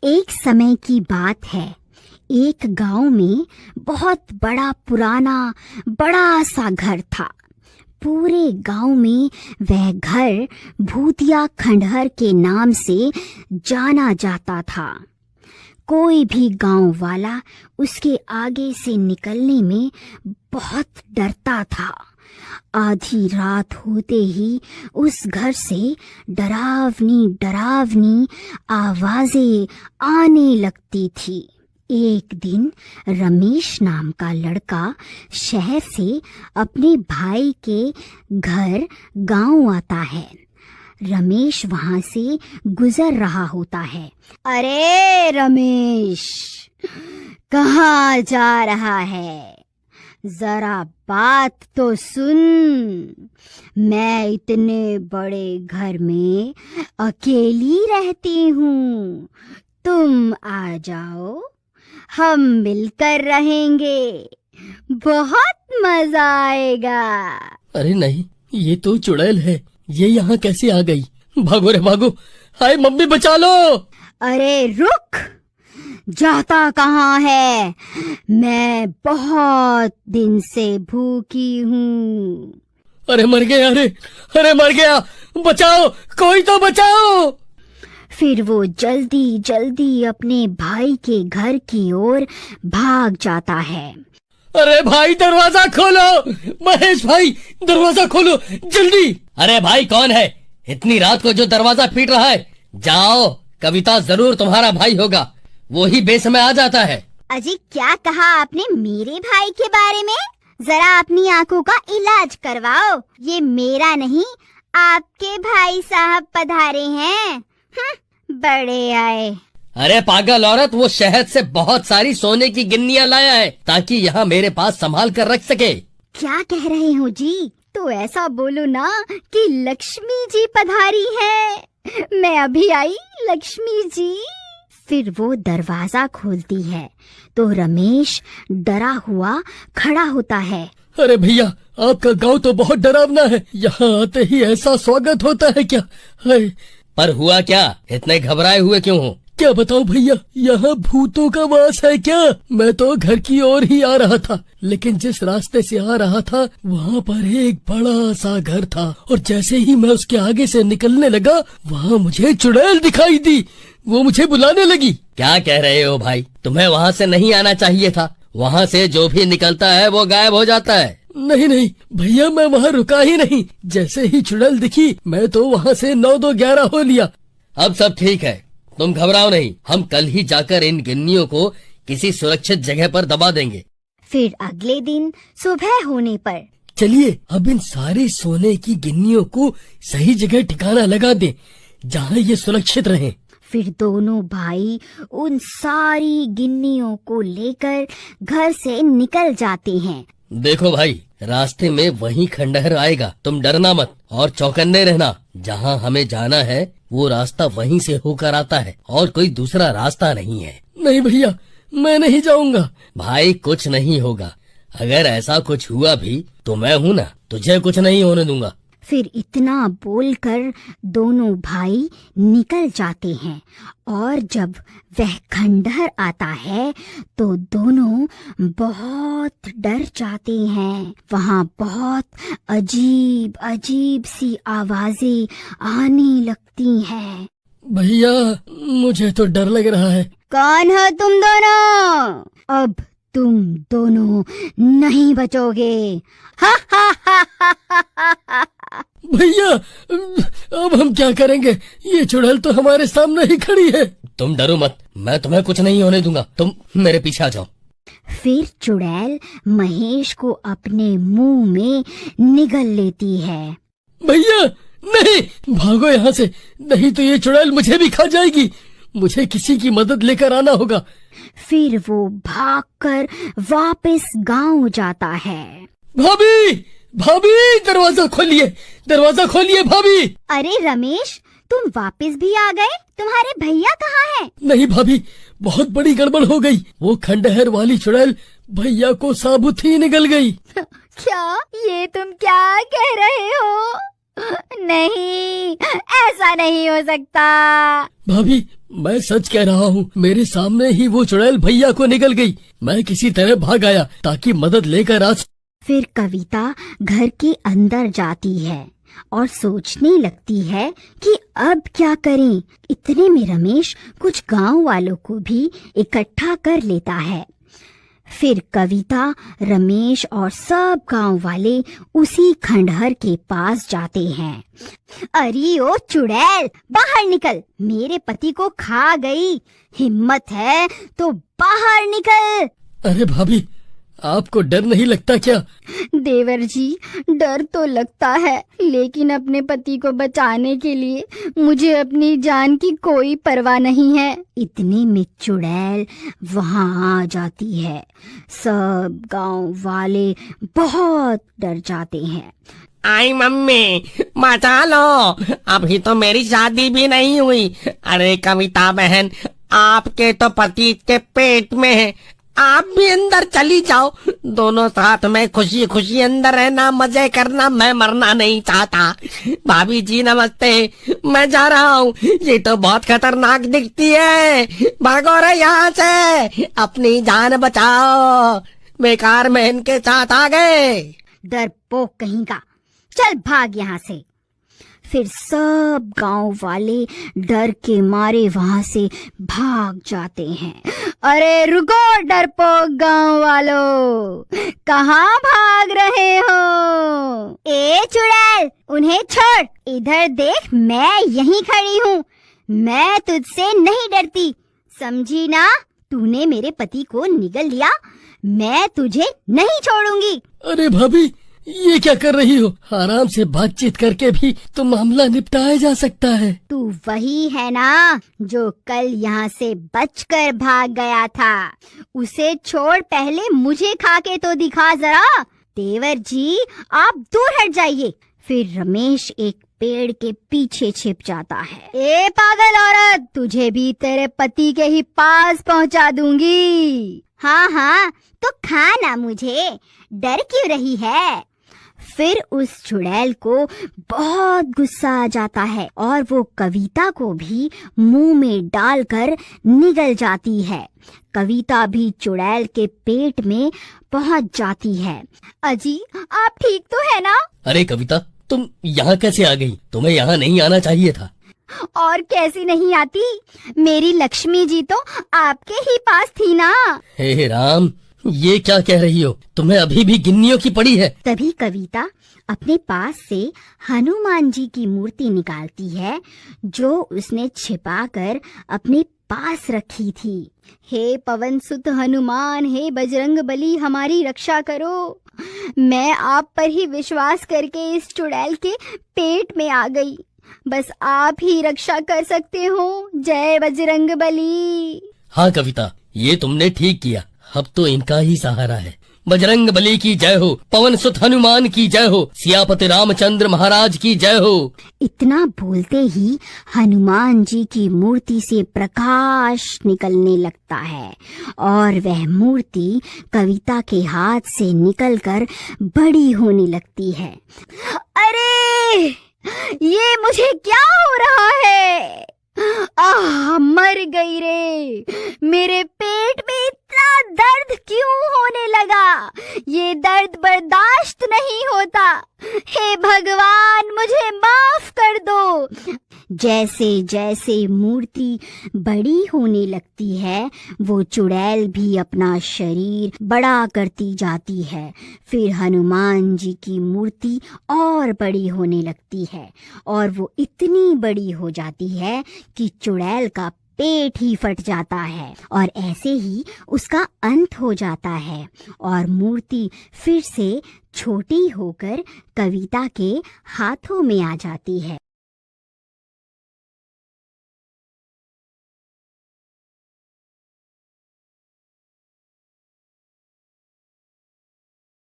एक समय की बात है। एक गांव में बहुत बड़ा पुराना बड़ा सा घर था। पूरे गांव में वह घर भूतिया खंडहर के नाम से जाना जाता था। कोई भी गांव वाला उसके आगे से निकलने में बहुत डरता था। आधी रात होते ही उस घर से डरावनी डरावनी आवाजें आने लगती थी। एक दिन रमेश नाम का लड़का शहर से अपने भाई के घर गांव आता है। रमेश वहां से गुजर रहा होता है। अरे रमेश, कहाँ जा रहा है? जरा बात तो सुन। मैं इतने बड़े घर में अकेली रहती हूँ। तुम आ जाओ, हम मिलकर रहेंगे। बहुत मजा आएगा। अरे नहीं, ये तो चुड़ैल है। ये यहाँ कैसे आ गई? भागो रे भागो! हाय मम्मी, बचा लो! अरे रुक, जाता कहाँ है? मैं बहुत दिन से भूखी हूँ। अरे मर गया! अरे मर गया! बचाओ, कोई तो बचाओ! फिर वो जल्दी जल्दी अपने भाई के घर की ओर भाग जाता है। अरे भाई, दरवाजा खोलो! महेश भाई, दरवाजा खोलो जल्दी! अरे भाई, कौन है इतनी रात को जो दरवाजा पीट रहा है? जाओ, कविता जरूर तुम्हारा भाई होगा, वो ही बेसमय आ जाता है। अजी, क्या कहा आपने मेरे भाई के बारे में? जरा अपनी आंखों का इलाज करवाओ। ये मेरा नहीं, आपके भाई साहब पधारे हैं। बड़े आए। अरे पागल औरत, वो शहर से बहुत सारी सोने की गिन्नियां लाया है ताकि यहाँ मेरे पास संभाल कर रख सके। क्या कह रहे हो जी? तो ऐसा बोलो ना कि लक्ष्मी जी पधारी है। मैं अभी आई, लक्ष्मी जी। फिर वो दरवाजा खोलती है तो रमेश डरा हुआ खड़ा होता है। अरे भैया, आपका गांव तो बहुत डरावना है। यहाँ आते ही ऐसा स्वागत होता है क्या? हाय! पर हुआ क्या? इतने घबराए हुए क्यों हो? क्या बताऊं भैया, यहाँ भूतों का वास है क्या? मैं तो घर की ओर ही आ रहा था, लेकिन जिस रास्ते से आ रहा था वहाँ पर एक बड़ा सा घर था, और जैसे ही मैं उसके आगे से निकलने लगा वहाँ मुझे चुड़ैल दिखाई दी। वो मुझे बुलाने लगी। क्या कह रहे हो भाई? तुम्हें वहाँ से नहीं आना चाहिए था। वहाँ से जो भी निकलता है वो गायब हो जाता है। नहीं भैया, मैं वहाँ रुका ही नहीं। जैसे ही चुड़ैल दिखी मैं तो वहाँ से 9-2-11 हो लिया। अब सब ठीक है, तुम घबराओ नहीं। हम कल ही जाकर इन गिन्नियों को किसी सुरक्षित जगह पर दबा देंगे। फिर अगले दिन सुबह होने पर चलिए अब इन सारी सोने की गिन्नियों को सही जगह ठिकाना लगा दें, जहाँ ये सुरक्षित रहें। फिर दोनों भाई उन सारी गिन्नियों को लेकर घर से निकल जाते हैं। देखो भाई, रास्ते में वही खंडहर आएगा, तुम डरना मत और चौकन्ने रहना। जहाँ हमें जाना है वो रास्ता वहीं से होकर आता है और कोई दूसरा रास्ता नहीं है। नहीं भैया, मैं नहीं जाऊंगा। भाई, कुछ नहीं होगा। अगर ऐसा कुछ हुआ भी तो मैं हूँ ना, तुझे कुछ नहीं होने दूंगा। फिर इतना बोलकर दोनों भाई निकल जाते हैं, और जब वह खंडहर आता है तो दोनों बहुत डर जाते हैं। वहाँ बहुत अजीब अजीब सी आवाजें आने लगती हैं। भैया, मुझे तो डर लग रहा है। कौन हो तुम दोनों? अब तुम दोनों नहीं बचोगे। हा हा हा हा हा हा। भैया, अब हम क्या करेंगे? ये चुड़ैल तो हमारे सामने ही खड़ी है। तुम डरो मत, मैं तुम्हें कुछ नहीं होने दूंगा। तुम मेरे पीछे आ जाओ। फिर चुड़ैल महेश को अपने मुंह में निगल लेती है। भैया नहीं, भागो यहाँ से, नहीं तो ये चुड़ैल मुझे भी खा जाएगी। मुझे किसी की मदद लेकर आना होगा। फिर वो भागकर वापस गांव जाता है। भाभी, दरवाजा खोलिए भाभी। अरे रमेश, तुम वापस भी आ गए? तुम्हारे भैया कहाँ हैं? नहीं भाभी, बहुत बड़ी गड़बड़ हो गई। वो खंडहर वाली चुड़ैल भैया को साबुत ही निगल गई। क्या? ये तुम क्या कह रहे हो? नहीं, ऐसा नहीं हो सकता। भाभी, मैं सच कह रहा हूँ, मेरे सामने ही वो चुड़ैल भैया को निकल गई। मैं किसी तरह भाग आया ताकि मदद लेकर आ। फिर कविता घर के अंदर जाती है और सोचने लगती है कि अब क्या करें। इतने में रमेश कुछ गांव वालों को भी इकट्ठा कर लेता है। फिर कविता, रमेश और सब गांव वाले उसी खंडहर के पास जाते हैं। अरे ओ चुड़ैल, बाहर निकल, मेरे पति को खा गई। हिम्मत है तो बाहर निकल। अरे भाभी, आपको डर नहीं लगता क्या? देवर जी, डर तो लगता है, लेकिन अपने पति को बचाने के लिए मुझे अपनी जान की कोई परवाह नहीं है। इतने में चुड़ैल वहाँ आ जाती है। सब गांव वाले बहुत डर जाते हैं। आई मम्मी, बचा लो, अभी तो मेरी शादी भी नहीं हुई। अरे कविता बहन, आपके तो पति के पेट में है, आप भी अंदर चली जाओ। दोनों साथ में खुशी खुशी अंदर रहना, मजे करना। मैं मरना नहीं चाहता। भाभी जी नमस्ते, मैं जा रहा हूँ। ये तो बहुत खतरनाक दिखती है, भागो रे यहाँ से, अपनी जान बचाओ। बेकार में इनके साथ आ गए। डरपोक कहीं का, चल भाग यहाँ से। फिर सब गांव वाले डर के मारे वहां से भाग जाते हैं। अरे रुको डरपोक गांव वालों, कहाँ भाग रहे हो? ए चुड़ैल, उन्हें छोड़, इधर देख, मैं यहीं खड़ी हूँ। मैं तुझसे नहीं डरती, समझी ना? तूने मेरे पति को निगल लिया, मैं तुझे नहीं छोड़ूंगी। अरे भाभी, ये क्या कर रही हो? आराम से बातचीत करके भी तो मामला निपटाया जा सकता है। तू वही है ना जो कल यहाँ से बचकर भाग गया था। उसे छोड़, पहले मुझे खा के तो दिखा जरा। देवर जी, आप दूर हट जाइए। फिर रमेश एक पेड़ के पीछे छिप जाता है। ए पागल औरत, तुझे भी तेरे पति के ही पास पहुँचा दूंगी। हाँ हाँ, तो खा ना मुझे, डर क्यों रही है? फिर उस चुड़ैल को बहुत गुस्सा आ जाता है और वो कविता को भी मुंह में डालकर निगल जाती है। कविता भी चुड़ैल के पेट में पहुंच जाती है। अजी, आप ठीक तो है ना? अरे कविता, तुम यहाँ कैसे आ गई? तुम्हें यहाँ नहीं आना चाहिए था। और कैसी नहीं आती? मेरी लक्ष्मी जी तो आपके ही पास थी ना। हे राम, ये क्या कह रही हो? तुम्हें अभी भी गिन्नियों की पड़ी है। तभी कविता अपने पास से हनुमान जी की मूर्ति निकालती है, जो उसने छिपाकर अपने पास रखी थी। हे पवन सुत हनुमान, हे बजरंग बली, हमारी रक्षा करो। मैं आप पर ही विश्वास करके इस चुड़ैल के पेट में आ गई। बस आप ही रक्षा कर सकते हो। जय बजरंग बली। हाँ कविता, ये तुमने ठीक किया। अब तो इनका ही सहारा है। बजरंग बली की जय हो, पवन सुत हनुमान की जय हो, सियापति रामचंद्र महाराज की जय हो। इतना बोलते ही हनुमान जी की मूर्ति से प्रकाश निकलने लगता है और वह मूर्ति कविता के हाथ से निकलकर बड़ी होने लगती है। अरे, ये मुझे क्या हो रहा है? मर गई रे। मेरे पेट में इतना दर्द क्यों होने लगा? ये दर्द बर्दाश्त नहीं होता। हे भगवान, मुझे माफ कर दो। जैसे जैसे मूर्ति बड़ी होने लगती है, वो चुड़ैल भी अपना शरीर बड़ा करती जाती है। फिर हनुमान जी की मूर्ति और बड़ी होने लगती है और वो इतनी बड़ी हो जाती है कि चुड़ैल का पेट ही फट जाता है और ऐसे ही उसका अंत हो जाता है और मूर्ति फिर से छोटी होकर कविता के हाथों में आ जाती है।